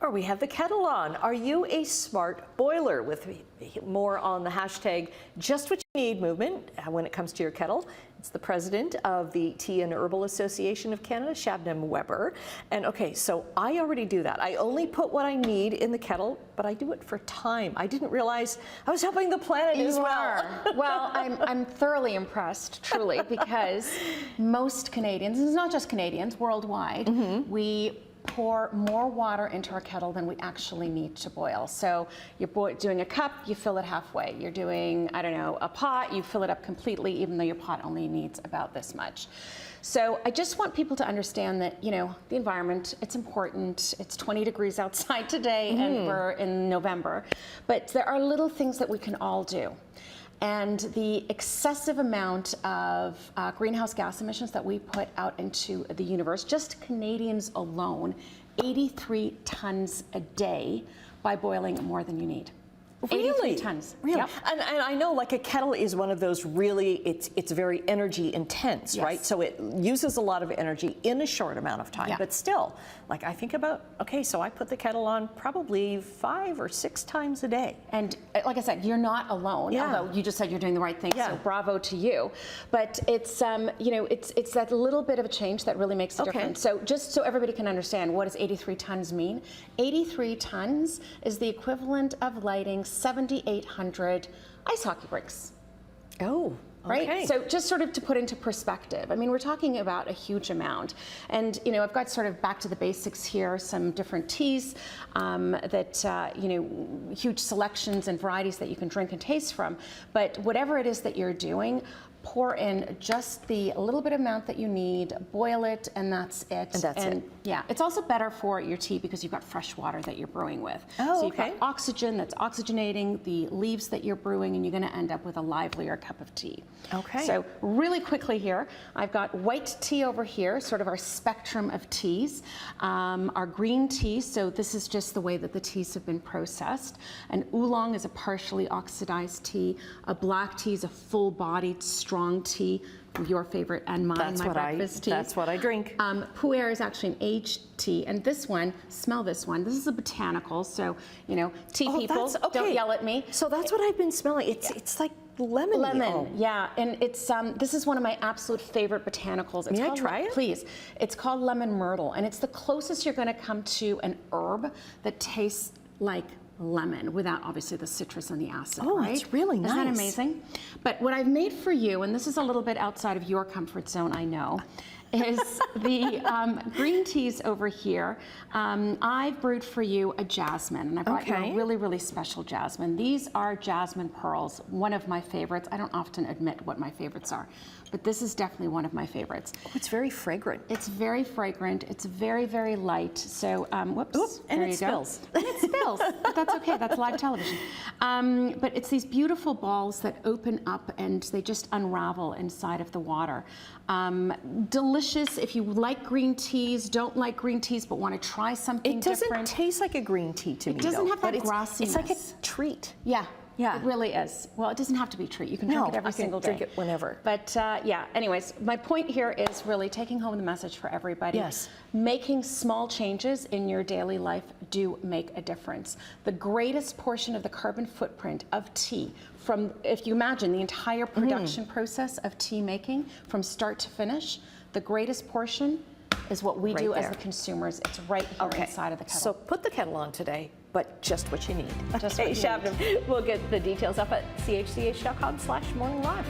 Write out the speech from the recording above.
or we have the kettle on. Are you a smart boiler? With more on the hashtag just what you need movement when it comes to your kettle. It's the president of the Tea and Herbal Association of Canada, Shabnam Weber. And okay, so I already do that. I only put what I need in the kettle, but I do it for time. I didn't realize I was helping the planet as well. Well, I'm thoroughly impressed, truly, because most Canadians, and it's not just Canadians, worldwide, we pour more water into our kettle than we actually need to boil. So you're doing a cup, you fill it halfway. You're doing, I don't know, a pot, you fill it up completely, even though your pot only needs about this much. So I just want people to understand that, you know, the environment, it's important. It's 20 degrees outside today and we're in November. But there are little things that we can all do. And the excessive amount of greenhouse gas emissions that we put out into the universe, just Canadians alone, 83 tons a day by boiling more than you need. Really? 83 tons. Really? Yep. And I know, like, a kettle is one of those really, it's very energy intense, Yes. right? So it uses a lot of energy in a short amount of time, but still, like, I think about, okay, so I put the kettle on probably 5 or 6 times a day. And like I said, you're not alone, although you just said you're doing the right thing, so bravo to you. But it's, you know, it's that little bit of a change that really makes a difference. So just so everybody can understand, what does 83 tons mean? 83 tons is the equivalent of lighting 7,800 ice hockey rinks. Oh, right? okay. So just sort of to put into perspective, I mean, we're talking about a huge amount. And, you know, I've got sort of back to the basics here, some different teas that, you know, huge selections and varieties that you can drink and taste from. But whatever it is that you're doing, pour in just the little bit amount that you need, boil it, and that's it. And that's it. Yeah, it's also better for your tea because you've got fresh water that you're brewing with. Oh, so you've got oxygen that's oxygenating the leaves that you're brewing, and you're going to end up with a livelier cup of tea. Okay. So really quickly here, I've got white tea over here, sort of our spectrum of teas. Our green tea, so this is just the way that the teas have been processed. An oolong is a partially oxidized tea. A black tea is a full-bodied, strong tea, your favorite and mine, my breakfast tea. That's what I drink. Pu'er is actually an aged tea, and this one, smell this one. This is a botanical, so, you know, tea people, don't yell at me. So that's what I've been smelling. It's like lemon. Lemon, yeah, and it's this is one of my absolute favorite botanicals. May I try it? Please. It's called lemon myrtle, and it's the closest you're going to come to an herb that tastes like lemon without obviously the citrus and the acid. Oh, right? it's really nice. Isn't that amazing? But what I've made for you, and this is a little bit outside of your comfort zone, I know, is the green teas over here. I've brewed for you a jasmine, and I brought you a really, really special jasmine. These are jasmine pearls, one of my favorites. I don't often admit what my favorites are, but this is definitely one of my favorites. Oh, it's very fragrant. It's very fragrant. It's very, very light. So, whoops, and there it you spills. go. And it spills, but that's okay. That's live television. But it's these beautiful balls that open up and they just unravel inside of the water. Delicious if you like green teas, don't like green teas, but want to try something different. It doesn't taste like a green tea to me, It doesn't have that grassiness. It's like a treat. Yeah. Yeah. It really is. Well, it doesn't have to be a treat. You can drink it every single day. I can drink it whenever. But yeah, anyways, my point here is really taking home the message for everybody. Yes. Making small changes in your daily life do make a difference. The greatest portion of the carbon footprint of tea, from, if you imagine the entire production process of tea making from start to finish, the greatest portion is what we do as the consumers. It's right here inside of the kettle. So put the kettle on today, but just what you need. Just what you need. Shabnam, we'll get the details up at chch.com/morninglive.